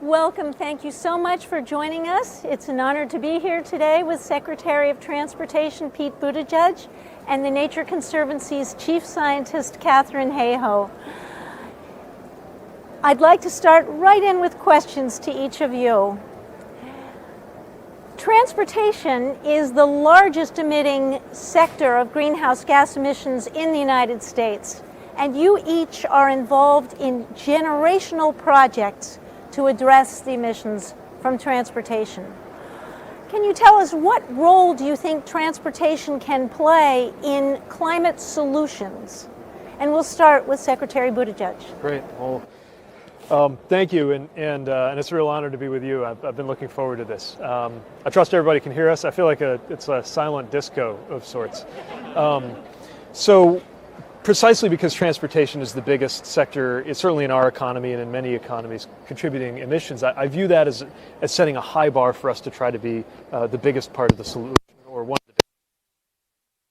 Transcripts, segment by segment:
Welcome. Thank you so much for joining us. It's an honor to be here today with Secretary of Transportation Pete Buttigieg and the Nature Conservancy's Chief Scientist Katharine Hayhoe. I'd like to start right in with questions to each of you. Transportation is the largest emitting sector of greenhouse gas emissions in the United States, and you each are involved in generational projects to address the emissions from transportation. Can you tell us what role do you think transportation can play in climate solutions? And we'll start with Secretary Buttigieg. Great. Well, thank you, and it's a real honor to be with you. I've been looking forward to this. I trust everybody can hear us. I feel like it's a silent disco of sorts. So precisely because transportation is the biggest sector, it's certainly in our economy and in many economies contributing emissions, I view that as setting a high bar for us to try to be the biggest part of the solution, or one of the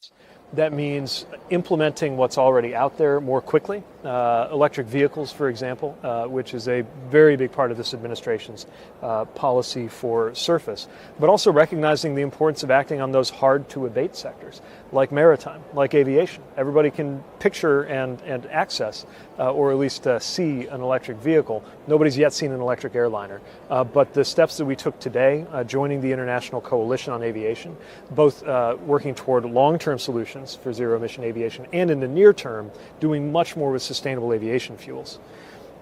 biggest. That means implementing what's already out there more quickly. Electric vehicles, for example, which is a very big part of this administration's policy for surface, but also recognizing the importance of acting on those hard-to-abate sectors, like maritime, like aviation. Everybody can picture and access, or at least see an electric vehicle. Nobody's yet seen an electric airliner, but the steps that we took today, joining the International Coalition on Aviation, both working toward long-term solutions for zero-emission aviation, and in the near term, doing much more with sustainable aviation fuels,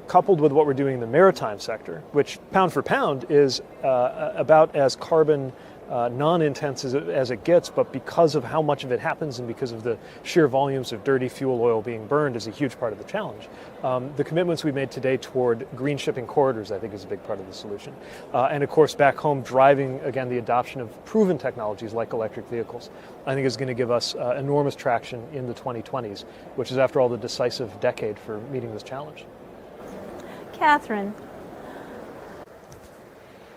coupled with what we're doing in the maritime sector, which pound for pound is about as carbon non-intense as it gets, but because of how much of it happens and because of the sheer volumes of dirty fuel oil being burned is a huge part of the challenge. The commitments we made today toward green shipping corridors, I think, is a big part of the solution. And of course, back home, driving, again, the adoption of proven technologies like electric vehicles, I think is going to give us enormous traction in the 2020s, which is, after all, the decisive decade for meeting this challenge. Katharine.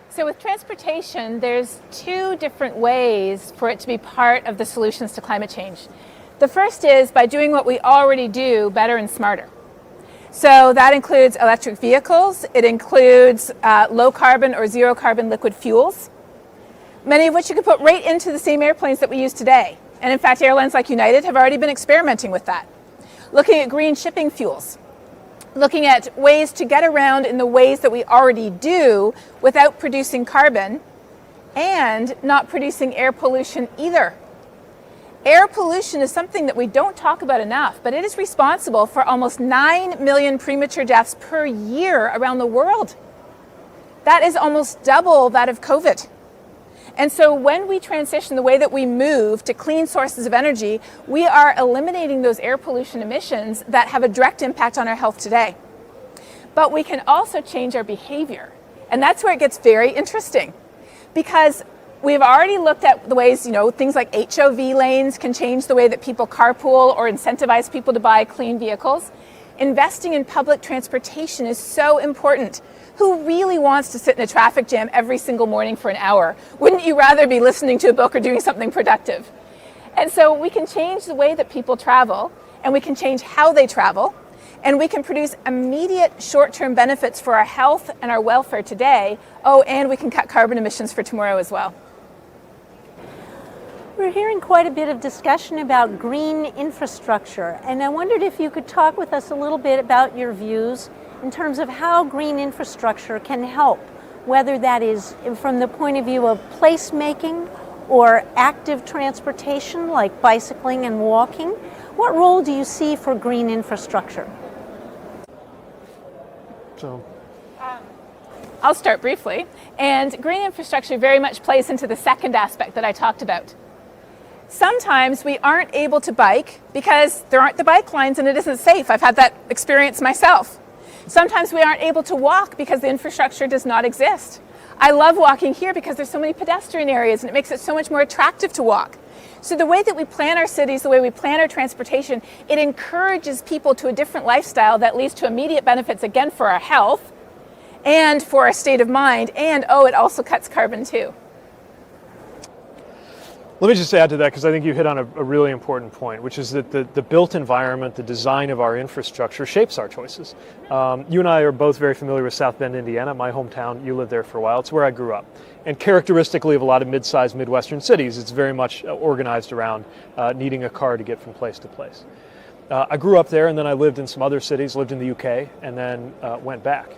So with transportation, there's two different ways for it to be part of the solutions to climate change. The first is by doing what we already do better and smarter. So that includes electric vehicles, it includes low carbon or zero carbon liquid fuels, many of which you could put right into the same airplanes that we use today. And in fact, airlines like United have already been experimenting with that. Looking at green shipping fuels, looking at ways to get around in the ways that we already do without producing carbon and not producing air pollution either. Air pollution is something that we don't talk about enough, but it is responsible for almost 9 million premature deaths per year around the world. That is almost double that of COVID. And so when we transition the way that we move to clean sources of energy, we are eliminating those air pollution emissions that have a direct impact on our health today. But we can also change our behavior. And that's where it gets very interesting, because we've already looked at the ways, things like HOV lanes can change the way that people carpool or incentivize people to buy clean vehicles. Investing in public transportation is so important. Who really wants to sit in a traffic jam every single morning for an hour? Wouldn't you rather be listening to a book or doing something productive? And so we can change the way that people travel, and we can change how they travel, and we can produce immediate short-term benefits for our health and our welfare today. Oh, and we can cut carbon emissions for tomorrow as well. We're hearing quite a bit of discussion about green infrastructure, and I wondered if you could talk with us a little bit about your views in terms of how green infrastructure can help, whether that is from the point of view of placemaking or active transportation like bicycling and walking. What role do you see for green infrastructure? I'll start briefly. And green infrastructure very much plays into the second aspect that I talked about. Sometimes we aren't able to bike because there aren't the bike lines and it isn't safe. I've had that experience myself. Sometimes we aren't able to walk because the infrastructure does not exist. I love walking here because there's so many pedestrian areas and it makes it so much more attractive to walk. So the way that we plan our cities, the way we plan our transportation, it encourages people to a different lifestyle that leads to immediate benefits, again, for our health and for our state of mind, and it also cuts carbon too. Let me just add to that, because I think you hit on a really important point, which is that the built environment, the design of our infrastructure shapes our choices. You and I are both very familiar with South Bend, Indiana, my hometown. You lived there for a while. It's where I grew up. And characteristically of a lot of mid-sized Midwestern cities, it's very much organized around needing a car to get from place to place. I grew up there, and then I lived in some other cities, lived in the UK, and then went back.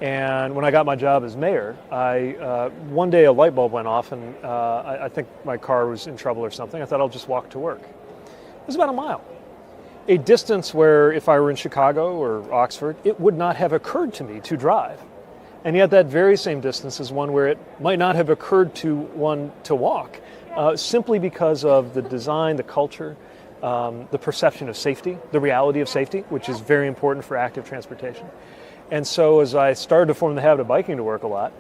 And when I got my job as mayor, one day a light bulb went off, and I think my car was in trouble or something. I thought I'll just walk to work. It was about a mile. A distance where if I were in Chicago or Oxford, it would not have occurred to me to drive. And yet that very same distance is one where it might not have occurred to one to walk, simply because of the design, the culture, the perception of safety, the reality of safety, which is very important for active transportation. And so as I started to form the habit of biking to work a lot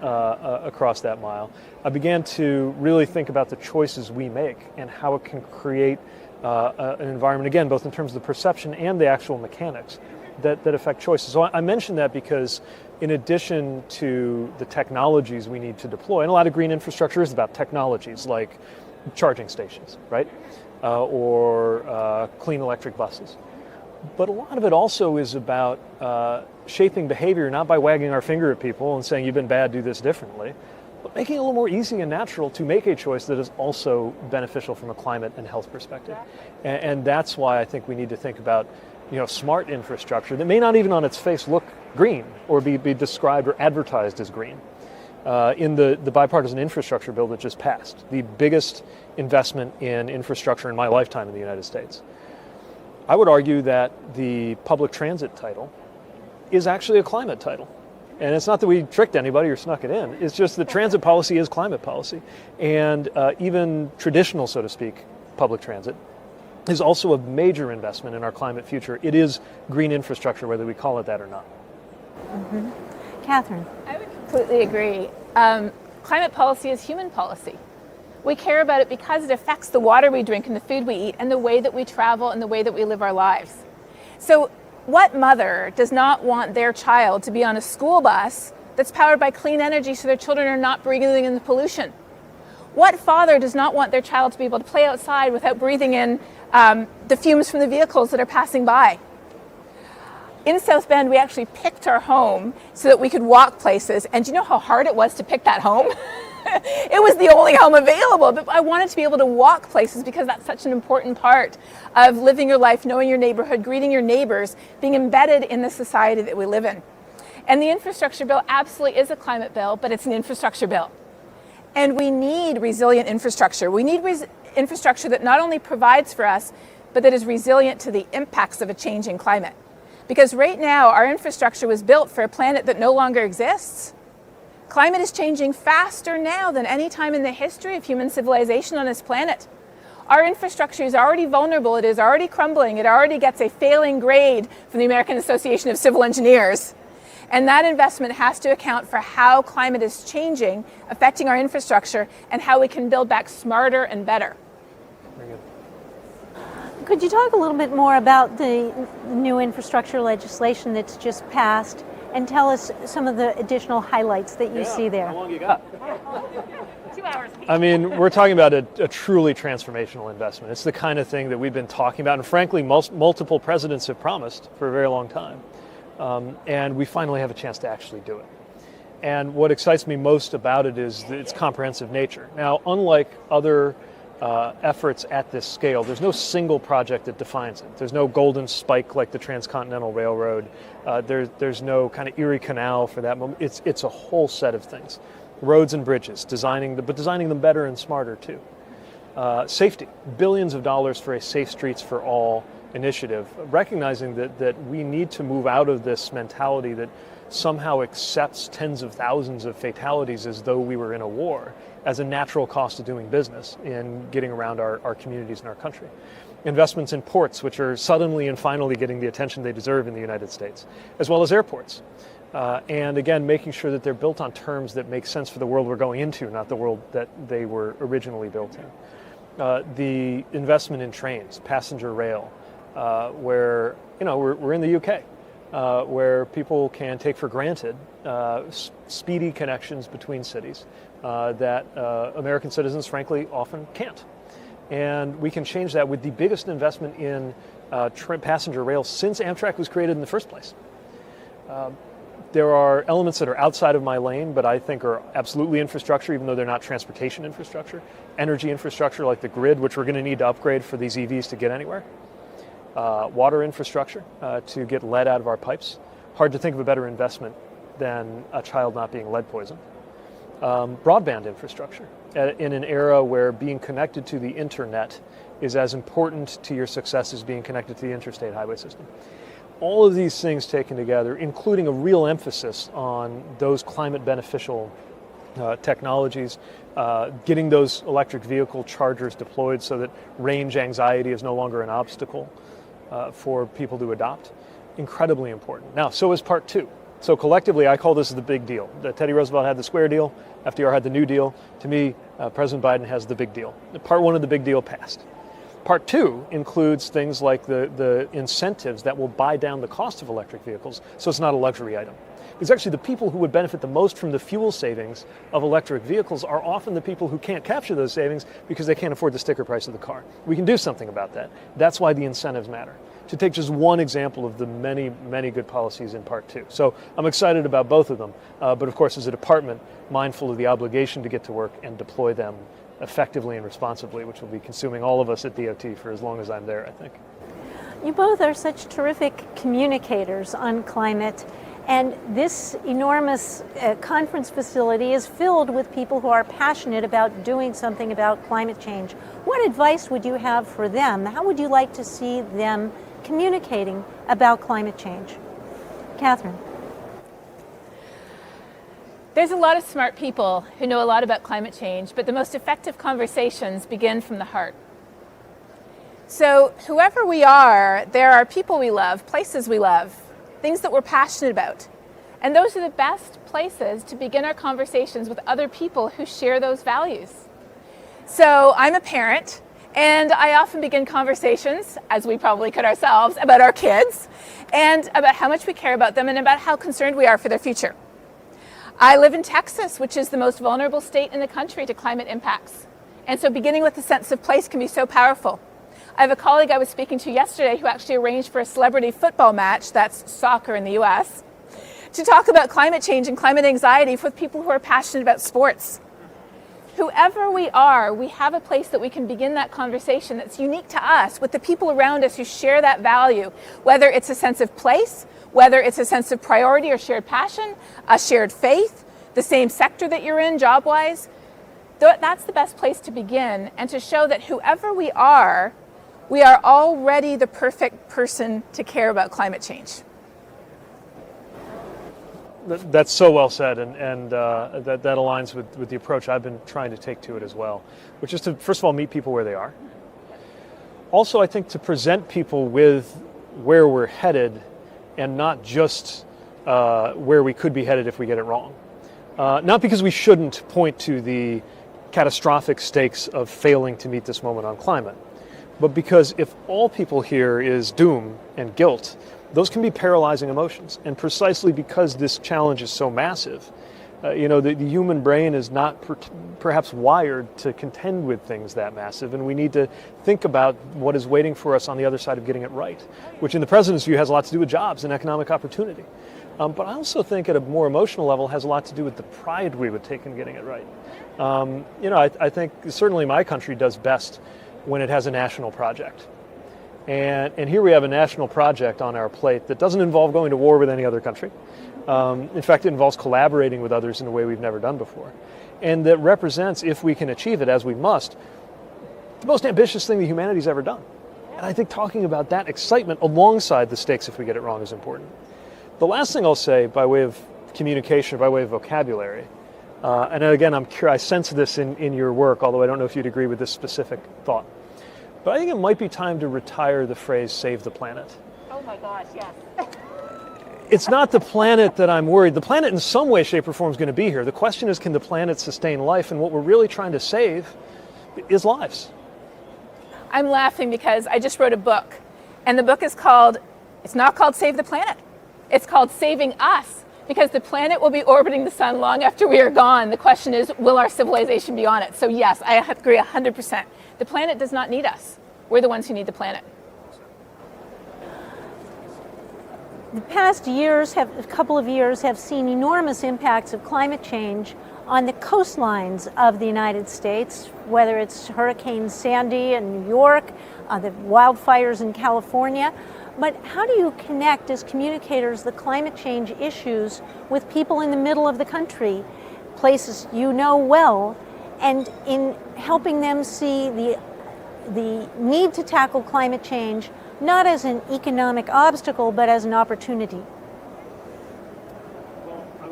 across that mile, I began to really think about the choices we make and how it can create an environment, again, both in terms of the perception and the actual mechanics that affect choices. So I mention that because in addition to the technologies we need to deploy, and a lot of green infrastructure is about technologies like charging stations, right? Or clean electric buses. But a lot of it also is about shaping behavior, not by wagging our finger at people and saying, you've been bad, do this differently, but making it a little more easy and natural to make a choice that is also beneficial from a climate and health perspective. And that's why I think we need to think about smart infrastructure that may not even on its face look green or be described or advertised as green. In the bipartisan infrastructure bill that just passed, the biggest investment in infrastructure in my lifetime in the United States, I would argue that the public transit title is actually a climate title. And it's not that we tricked anybody or snuck it in. It's just that transit policy is climate policy. And even traditional, so to speak, public transit is also a major investment in our climate future. It is green infrastructure, whether we call it that or not. Mm-hmm. Catherine. I would completely agree. Climate policy is human policy. We care about it because it affects the water we drink and the food we eat and the way that we travel and the way that we live our lives. So what mother does not want their child to be on a school bus that's powered by clean energy so their children are not breathing in the pollution? What father does not want their child to be able to play outside without breathing in the fumes from the vehicles that are passing by? In South Bend, we actually picked our home so that we could walk places. And do you know how hard it was to pick that home? It was the only home available, but I wanted to be able to walk places because that's such an important part of living your life, knowing your neighborhood, greeting your neighbors, being embedded in the society that we live in. And the infrastructure bill absolutely is a climate bill, but it's an infrastructure bill. And we need resilient infrastructure. We need infrastructure that not only provides for us, but that is resilient to the impacts of a changing climate. Because right now, our infrastructure was built for a planet that no longer exists. Climate is changing faster now than any time in the history of human civilization on this planet. Our infrastructure is already vulnerable. It is already crumbling. It already gets a failing grade from the American Association of Civil Engineers. And that investment has to account for how climate is changing, affecting our infrastructure, and how we can build back smarter and better. Very good. Could you talk a little bit more about the new infrastructure legislation that's just passed and tell us some of the additional highlights that you see there? How long you got? 2 hours. I mean, we're talking about a truly transformational investment. It's the kind of thing that we've been talking about, and frankly, multiple presidents have promised for a very long time. And we finally have a chance to actually do it. And what excites me most about it is its comprehensive nature. Now, unlike other efforts at this scale, there's no single project that defines it. There's no golden spike like the Transcontinental Railroad. There's no kind of Erie Canal for that moment. It's a whole set of things. Roads and bridges, but designing them better and smarter too. Safety, billions of dollars for a Safe Streets for All initiative, recognizing that we need to move out of this mentality that somehow accepts tens of thousands of fatalities as though we were in a war as a natural cost of doing business in getting around our communities and our country. Investments in ports, which are suddenly and finally getting the attention they deserve in the United States, as well as airports. And again, making sure that they're built on terms that make sense for the world we're going into, not the world that they were originally built in. The investment in trains, passenger rail, where we're in the UK. where people can take for granted speedy connections between cities that American citizens, frankly, often can't. And we can change that with the biggest investment in passenger rail since Amtrak was created in the first place. There are elements that are outside of my lane, but I think are absolutely infrastructure, even though they're not transportation infrastructure. Energy infrastructure like the grid, which we're going to need to upgrade for these EVs to get anywhere. Water infrastructure to get lead out of our pipes. Hard to think of a better investment than a child not being lead poisoned. Broadband infrastructure in an era where being connected to the internet is as important to your success as being connected to the interstate highway system. All of these things taken together, including a real emphasis on those climate beneficial technologies, getting those electric vehicle chargers deployed so that range anxiety is no longer an obstacle for people to adopt, incredibly important. Now, so is part two. So collectively, I call this the big deal. Teddy Roosevelt had the square deal, FDR had the new deal. To me, President Biden has the big deal. Part one of the big deal passed. Part two includes things like the incentives that will buy down the cost of electric vehicles, so it's not a luxury item. Because actually the people who would benefit the most from the fuel savings of electric vehicles are often the people who can't capture those savings because they can't afford the sticker price of the car. We can do something about that. That's why the incentives matter. To take just one example of the many, many good policies in part two. So I'm excited about both of them, but of course as a department, mindful of the obligation to get to work and deploy them effectively and responsibly, which will be consuming all of us at DOT for as long as I'm there, I think. You both are such terrific communicators on climate, and this enormous conference facility is filled with people who are passionate about doing something about climate change. What advice would you have for them? How would you like to see them communicating about climate change? Catherine. There's a lot of smart people who know a lot about climate change, but the most effective conversations begin from the heart. So whoever we are, there are people we love, places we love, things that we're passionate about. And those are the best places to begin our conversations with other people who share those values. So I'm a parent, and I often begin conversations, as we probably could ourselves, about our kids, and about how much we care about them and about how concerned we are for their future. I live in Texas, which is the most vulnerable state in the country to climate impacts. And so beginning with a sense of place can be so powerful. I have a colleague I was speaking to yesterday who actually arranged for a celebrity football match, that's soccer in the US, to talk about climate change and climate anxiety with people who are passionate about sports. Whoever we are, we have a place that we can begin that conversation that's unique to us with the people around us who share that value, whether it's a sense of place, whether it's a sense of priority or shared passion, a shared faith, the same sector that you're in job-wise. That's the best place to begin, and to show that whoever we are already the perfect person to care about climate change. That's so well said, and that aligns with the approach I've been trying to take to it as well, which is to, first of all, meet people where they are. Also, I think to present people with where we're headed and not just where we could be headed if we get it wrong. Not because we shouldn't point to the catastrophic stakes of failing to meet this moment on climate, but because if all people hear is doom and guilt, those can be paralyzing emotions. And precisely because this challenge is so massive, the human brain is not perhaps wired to contend with things that massive, and we need to think about what is waiting for us on the other side of getting it right, which in the president's view has a lot to do with jobs and economic opportunity. But I also think at a more emotional level has a lot to do with the pride we would take in getting it right. I think certainly my country does best when it has a national project. And here we have a national project on our plate that doesn't involve going to war with any other country. In fact, it involves collaborating with others in a way we've never done before. And that represents, if we can achieve it, as we must, the most ambitious thing that humanity's ever done. And I think talking about that excitement alongside the stakes if we get it wrong is important. The last thing I'll say by way of communication, by way of vocabulary, and again, I sense this in your work, although I don't know if you'd agree with this specific thought. But I think it might be time to retire the phrase, save the planet. Oh my gosh, yes. It's not the planet that I'm worried. The planet in some way, shape, or form is going to be here. The question is, can the planet sustain life? And what we're really trying to save is lives. I'm laughing because I just wrote a book, and the book is called, it's not called Save the Planet. It's called saving us, because the planet will be orbiting the sun long after we are gone. The question is, will our civilization be on it? So yes, I agree 100%. The planet does not need us. We're the ones who need the planet. The past a couple of years have seen enormous impacts of climate change on the coastlines of the United States, whether it's Hurricane Sandy in New York, the wildfires in California. But how do you connect as communicators the climate change issues with people in the middle of the country, places you know well, and in helping them see the need to tackle climate change not as an economic obstacle, but as an opportunity?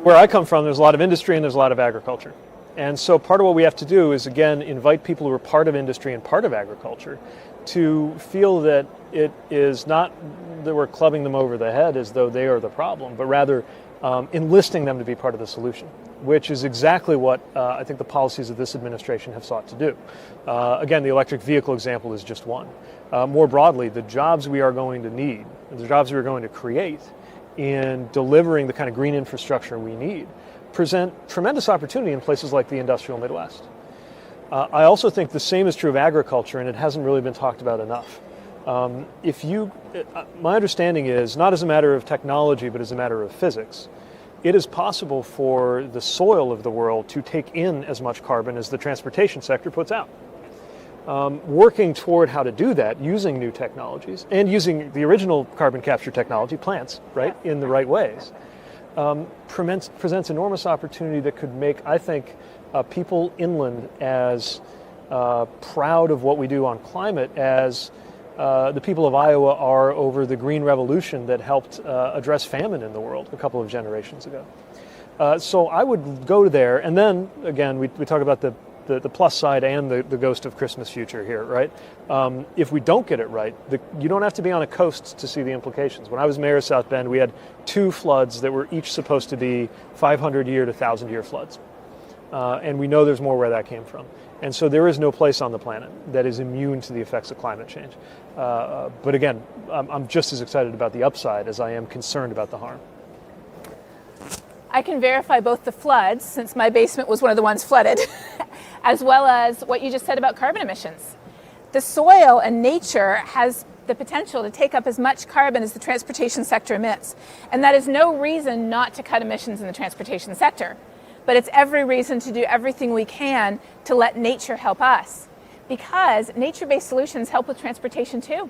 Where I come from, there's a lot of industry and there's a lot of agriculture. And so part of what we have to do is, again, invite people who are part of industry and part of agriculture to feel that it is not that we're clubbing them over the head as though they are the problem, but rather enlisting them to be part of the solution, which is exactly what I think the policies of this administration have sought to do. Again, the electric vehicle example is just one. More broadly, the jobs we are going to need, the jobs we are going to create in delivering the kind of green infrastructure we need, present tremendous opportunity in places like the industrial Midwest. I also think the same is true of agriculture, and it hasn't really been talked about enough. My understanding is, not as a matter of technology, but as a matter of physics, it is possible for the soil of the world to take in as much carbon as the transportation sector puts out. Working toward how to do that using new technologies and using the original carbon capture technology, plants, right, in the right ways, presents enormous opportunity that could make, I think, people inland as proud of what we do on climate as the people of Iowa are over the green revolution that helped address famine in the world a couple of generations ago. So I would go there, and then again we talk about the plus side and the ghost of Christmas future here, right? If we don't get it right, you don't have to be on a coast to see the implications. When I was mayor of South Bend, we had 2 floods that were each supposed to be 500-year to 1,000-year floods. And we know there's more where that came from. And so there is no place on the planet that is immune to the effects of climate change. But again, I'm just as excited about the upside as I am concerned about the harm. I can verify both the floods, since my basement was one of the ones flooded, as well as what you just said about carbon emissions. The soil and nature has the potential to take up as much carbon as the transportation sector emits. And that is no reason not to cut emissions in the transportation sector. But it's every reason to do everything we can to let nature help us, because nature-based solutions help with transportation too.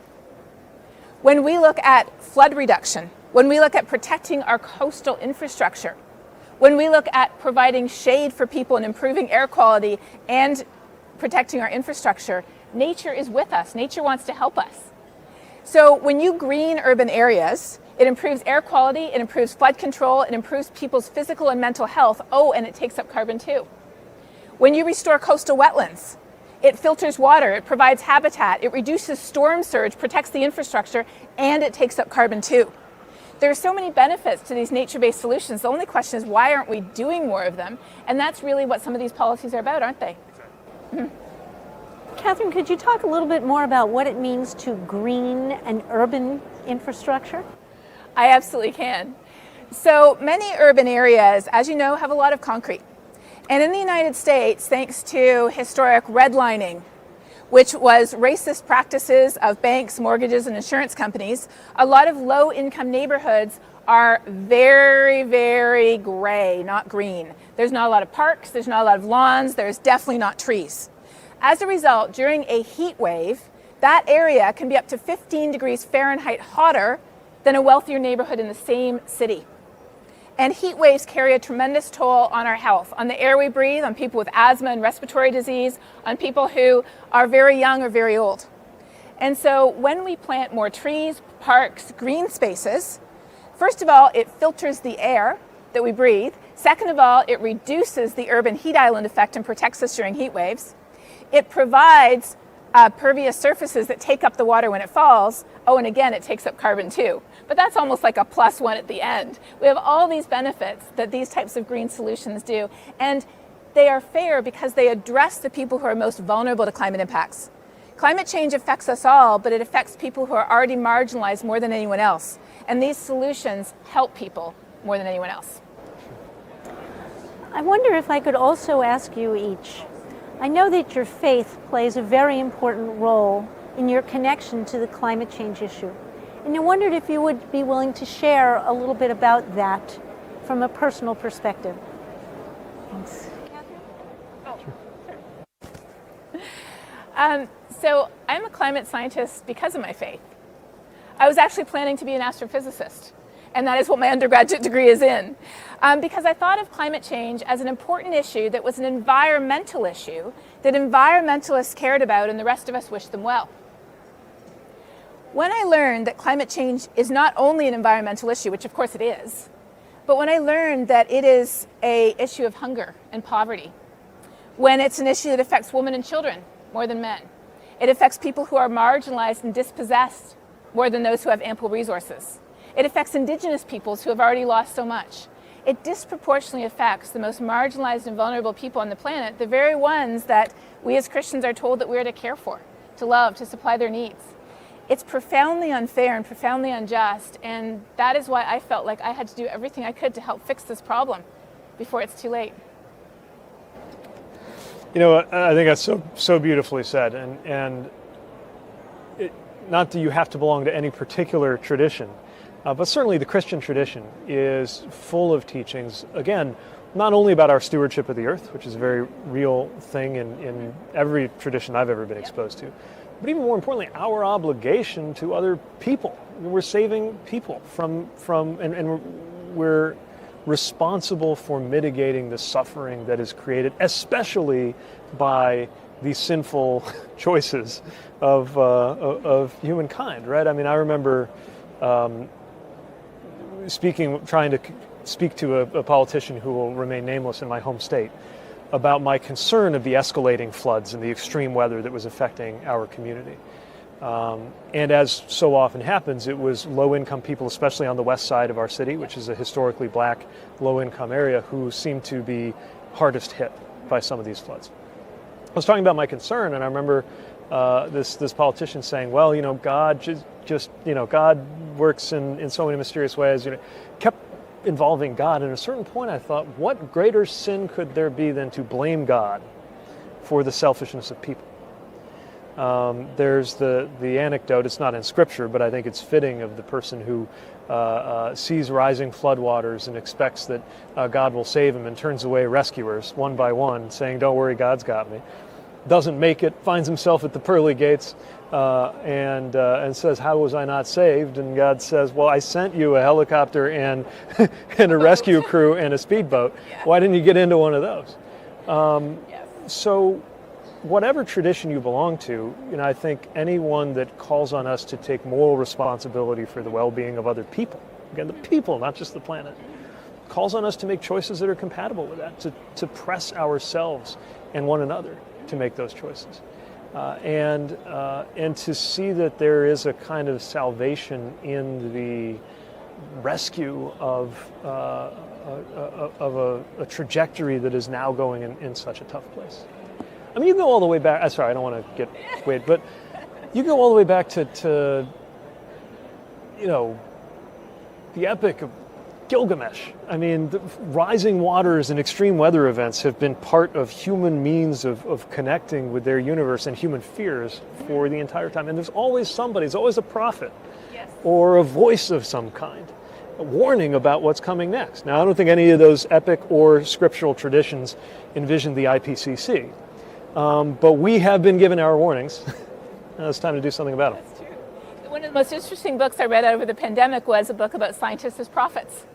When we look at flood reduction, when we look at protecting our coastal infrastructure, when we look at providing shade for people and improving air quality and protecting our infrastructure, nature is with us. Nature wants to help us. So when you green urban areas, it improves air quality, it improves flood control, it improves people's physical and mental health. Oh, and it takes up carbon too. When you restore coastal wetlands, it filters water, it provides habitat, it reduces storm surge, protects the infrastructure, and it takes up carbon too. There are so many benefits to these nature-based solutions. The only question is, why aren't we doing more of them? And that's really what some of these policies are about, aren't they? Mm-hmm. Catherine, could you talk a little bit more about what it means to green an urban infrastructure? I absolutely can. So many urban areas, as you know, have a lot of concrete. And in the United States, thanks to historic redlining, which was racist practices of banks, mortgages, and insurance companies, a lot of low-income neighborhoods are very, very gray, not green. There's not a lot of parks, there's not a lot of lawns, there's definitely not trees. As a result, during a heat wave, that area can be up to 15 degrees Fahrenheit hotter than a wealthier neighborhood in the same city. And heat waves carry a tremendous toll on our health, on the air we breathe, on people with asthma and respiratory disease, on people who are very young or very old. And so when we plant more trees, parks, green spaces, first of all, it filters the air that we breathe. Second of all, it reduces the urban heat island effect and protects us during heat waves. It provides pervious surfaces that take up the water when it falls. Oh, and again, it takes up carbon too. But that's almost like a +1 at the end. We have all these benefits that these types of green solutions do, and they are fair because they address the people who are most vulnerable to climate impacts. Climate change affects us all, but it affects people who are already marginalized more than anyone else. And these solutions help people more than anyone else. I wonder if I could also ask you each. I know that your faith plays a very important role in your connection to the climate change issue. And I wondered if you would be willing to share a little bit about that from a personal perspective. Thanks. So I'm a climate scientist because of my faith. I was actually planning to be an astrophysicist, and that is what my undergraduate degree is in, because I thought of climate change as an important issue that was an environmental issue that environmentalists cared about and the rest of us wished them well. When I learned that climate change is not only an environmental issue, which of course it is, but when I learned that it is an issue of hunger and poverty, when it's an issue that affects women and children more than men, it affects people who are marginalized and dispossessed more than those who have ample resources. It affects indigenous peoples who have already lost so much. It disproportionately affects the most marginalized and vulnerable people on the planet, the very ones that we as Christians are told that we are to care for, to love, to supply their needs. It's profoundly unfair and profoundly unjust, and that is why I felt like I had to do everything I could to help fix this problem before it's too late. You know, I think that's so beautifully said, and not that you have to belong to any particular tradition, but certainly the Christian tradition is full of teachings, again, not only about our stewardship of the earth, which is a very real thing in every tradition I've ever been exposed to, but even more importantly, our obligation to other people. We're saving people and we're responsible for mitigating the suffering that is created, especially by these sinful choices of humankind, right? I mean, I remember trying to speak to a politician who will remain nameless in my home state about my concern of the escalating floods and the extreme weather that was affecting our community. And as so often happens, it was low-income people, especially on the west side of our city, which is a historically black, low-income area, who seemed to be hardest hit by some of these floods. I was talking about my concern, and I remember this politician saying, well, you know, God just God works in so many mysterious ways. You know, kept involving God. And at a certain point, I thought, what greater sin could there be than to blame God for the selfishness of people? There's the anecdote, it's not in scripture, but I think it's fitting, of the person who sees rising floodwaters and expects that God will save him and turns away rescuers one by one, saying, don't worry, God's got me. Doesn't make it, finds himself at the pearly gates and says, how was I not saved? And God says, well, I sent you a helicopter and a rescue crew and a speedboat. Yeah. Why didn't you get into one of those? Yes. So whatever tradition you belong to, you know, I think anyone that calls on us to take moral responsibility for the well-being of other people, again, the people, not just the planet, calls on us to make choices that are compatible with that, to press ourselves and one another to make those choices. And to see that there is a kind of salvation in the rescue of a trajectory that is now going in such a tough place. I mean, you go all the way back. Sorry, I don't want to get weird, but you go all the way back to you know, the epic of Gilgamesh. I mean, the rising waters and extreme weather events have been part of human means of connecting with their universe and human fears for the entire time. And there's always somebody, there's always a prophet, Yes. or a voice of some kind, a warning about what's coming next. Now, I don't think any of those epic or scriptural traditions envision the IPCC. But we have been given our warnings. Now it's time to do something about them. That's true. One of the most interesting books I read over the pandemic was a book about scientists as prophets,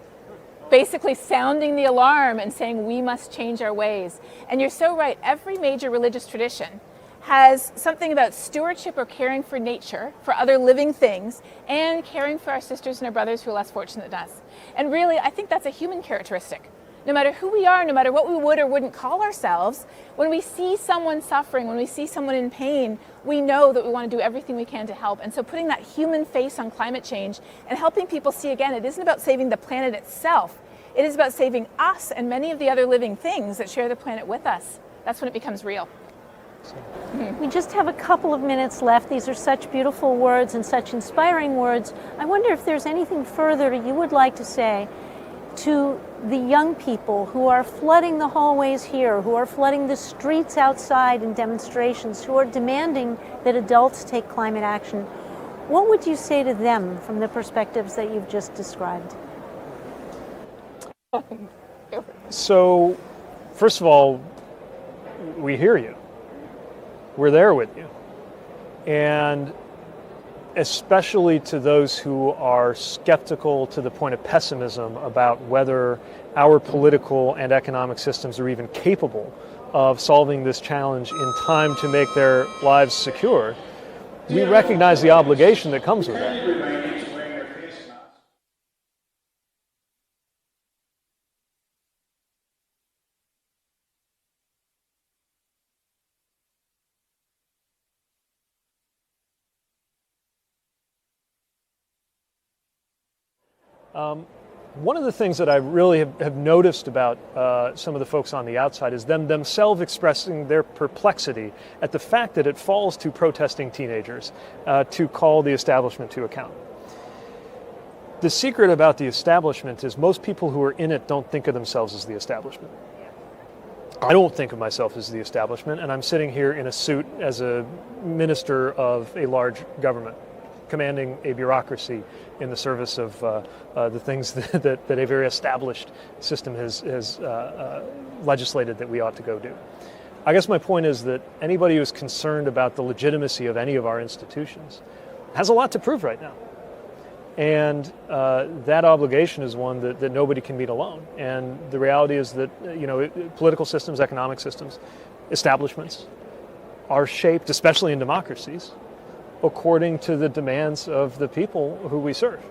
basically sounding the alarm and saying we must change our ways. And you're so right, every major religious tradition has something about stewardship or caring for nature, for other living things, and caring for our sisters and our brothers who are less fortunate than us. And really, I think that's a human characteristic. No matter who we are, no matter what we would or wouldn't call ourselves, when we see someone suffering, when we see someone in pain, we know that we want to do everything we can to help. And so putting that human face on climate change and helping people see, again, it isn't about saving the planet itself. It is about saving us and many of the other living things that share the planet with us. That's when it becomes real. We just have a couple of minutes left. These are such beautiful words and such inspiring words. I wonder if there's anything further you would like to say to the young people who are flooding the hallways here, who are flooding the streets outside in demonstrations, who are demanding that adults take climate action. What would you say to them from the perspectives that you've just described? So, first of all, we hear you. We're there with you. And especially to those who are skeptical to the point of pessimism about whether our political and economic systems are even capable of solving this challenge in time to make their lives secure, we recognize the obligation that comes with that. One of the things that I really have noticed about some of the folks on the outside is them themselves expressing their perplexity at the fact that it falls to protesting teenagers to call the establishment to account. The secret about the establishment is most people who are in it don't think of themselves as the establishment. I don't think of myself as the establishment, and I'm sitting here in a suit as a minister of a large government, commanding a bureaucracy in the service of the things that a very established system has legislated that we ought to go do. I guess my point is that anybody who's concerned about the legitimacy of any of our institutions has a lot to prove right now. And that obligation is one that nobody can meet alone. And the reality is that political systems, economic systems, establishments are shaped, especially in democracies, according to the demands of the people who we serve.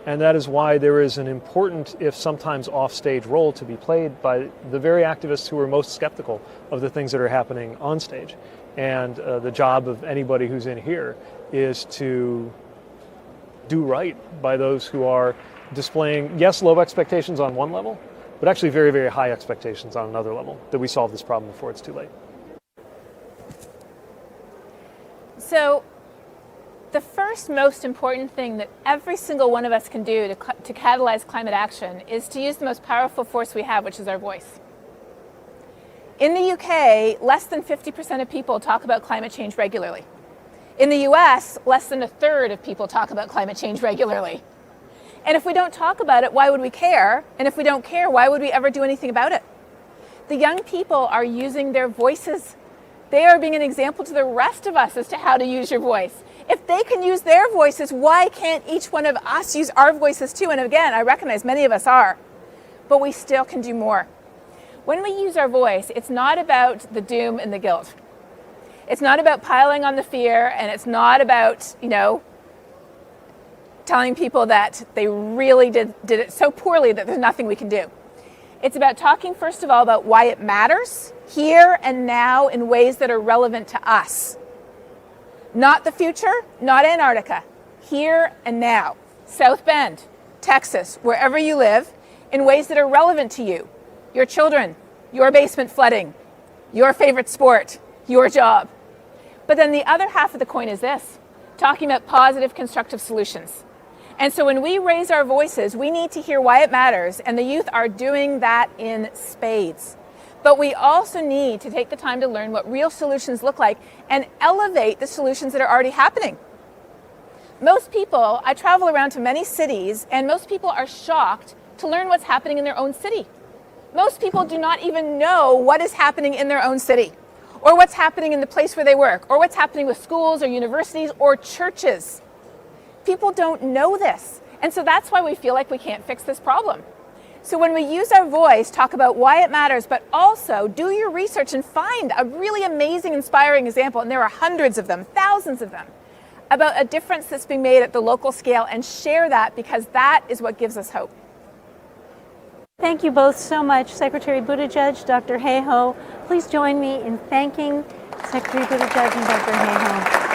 And that is why there is an important, if sometimes offstage, role to be played by the very activists who are most skeptical of the things that are happening on stage. And the job of anybody who's in here is to do right by those who are displaying, yes, low expectations on one level, but actually very, very high expectations on another level, that we solve this problem before it's too late. So, the first most important thing that every single one of us can do to catalyze climate action is to use the most powerful force we have, which is our voice. In the UK, less than 50% of people talk about climate change regularly. In the US, less than a third of people talk about climate change regularly. And if we don't talk about it, why would we care? And if we don't care, why would we ever do anything about it? The young people are using their voices. They are being an example to the rest of us as to how to use your voice. If they can use their voices, why can't each one of us use our voices too? And again, I recognize many of us are, but we still can do more. When we use our voice, it's not about the doom and the guilt. It's not about piling on the fear, and it's not about, telling people that they really did it so poorly that there's nothing we can do. It's about talking, first of all, about why it matters here and now in ways that are relevant to us. Not the future, not Antarctica, here and now. South Bend, Texas, wherever you live, in ways that are relevant to you, your children, your basement flooding, your favorite sport, your job. But then the other half of the coin is this, talking about positive, constructive solutions. And so when we raise our voices, we need to hear why it matters, and the youth are doing that in spades. But we also need to take the time to learn what real solutions look like and elevate the solutions that are already happening. Most people, I travel around to many cities, and most people are shocked to learn what's happening in their own city. Most people do not even know what is happening in their own city, or what's happening in the place where they work, or what's happening with schools or universities or churches. People don't know this, and so that's why we feel like we can't fix this problem. So when we use our voice, talk about why it matters, but also do your research and find a really amazing, inspiring example, and there are hundreds of them, thousands of them, about a difference that's being made at the local scale, and share that, because that is what gives us hope. Thank you both so much, Secretary Buttigieg, Dr. Hayhoe. Please join me in thanking Secretary Buttigieg and Dr. Hayhoe.